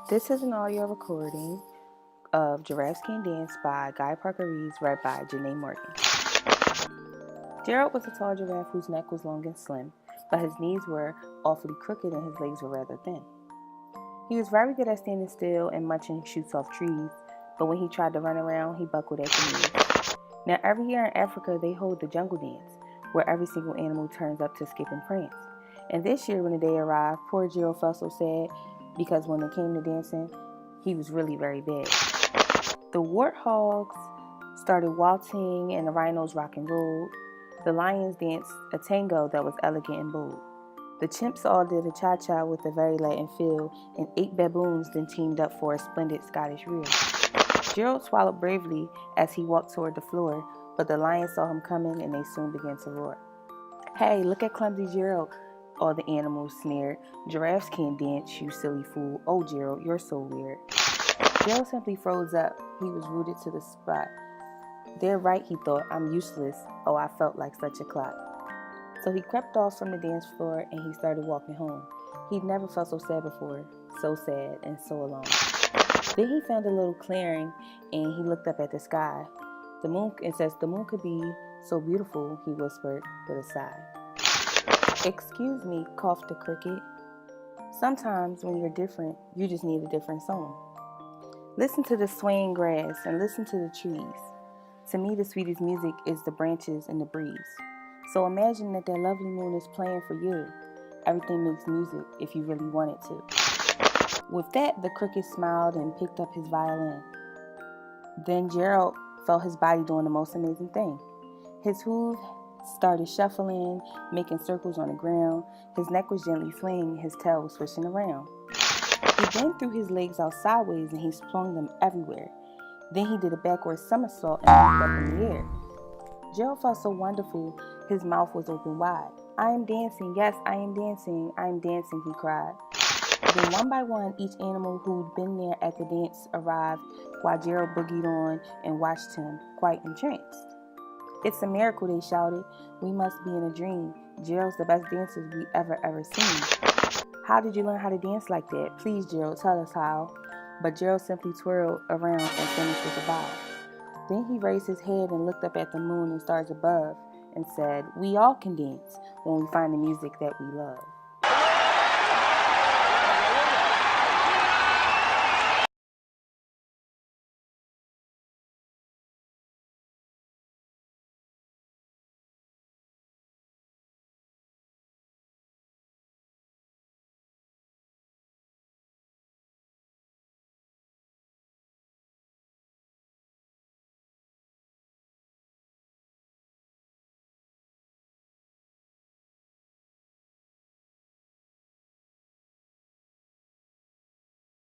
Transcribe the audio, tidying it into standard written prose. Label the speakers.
Speaker 1: This is an audio recording of Giraffes Can Dance by Parker-Rees, read by Janay Morgan. Gerald was a tall giraffe whose neck was long and slim, but his knees were awfully crooked and his legs were rather thin. He was very good at standing still and munching shoots off trees, but when he tried to run around, he buckled at the knees. Now, every year in Africa, they hold the jungle dance, where every single animal turns up to skip and prance. And this year, when the day arrived, poor Gerald felt so sad because when it came to dancing, he was really very bad. The warthogs started waltzing and the rhinos rock and rolled. The lions danced a tango that was elegant and bold. The chimps all did a cha-cha with a very Latin feel, and 8 baboons then teamed up for a splendid Scottish reel. Gerald swallowed bravely as he walked toward the floor, but the lions saw him coming and they soon began to roar. "Hey, look at clumsy Gerald," all the animals sneered. "Giraffes can't dance, you silly fool. Oh, Gerald, you're so weird." Gerald simply froze up. He was rooted to the spot. "They're right," he thought. "I'm useless. Oh, I felt like such a clock." So he crept off from the dance floor and he started walking home. He'd never felt so sad before. So sad and so alone. Then he found a little clearing and he looked up at the sky. "The moon," it says, "the moon could be so beautiful," he whispered with a sigh. "Excuse me," coughed the cricket. "Sometimes when you're different, you just need a different song. Listen to the swaying grass and listen to the trees. To me, the sweetest music is the branches and the breeze. So imagine that lovely moon is playing for you. Everything makes music if you really want it to." With that, the cricket smiled and picked up his violin. Then Gerald felt his body doing the most amazing thing. His hooves started shuffling, making circles on the ground. His neck was gently swinging, his tail was swishing around. He then threw his legs out sideways and he swung them everywhere. Then he did a backward somersault and moved up in the air. Gerald felt so wonderful, his mouth was open wide. "I am dancing, yes, I am dancing, he cried. Then one by one, each animal who'd been there at the dance arrived while Gerald boogied on and watched him, quite entranced. "It's a miracle," they shouted. "We must be in a dream. Gerald's the best dancer we ever seen. How did you learn how to dance like that? Please, Gerald, tell us how." But Gerald simply twirled around and finished with a bow. Then he raised his head and looked up at the moon and stars above and said, "We all can dance when we find the music that we love."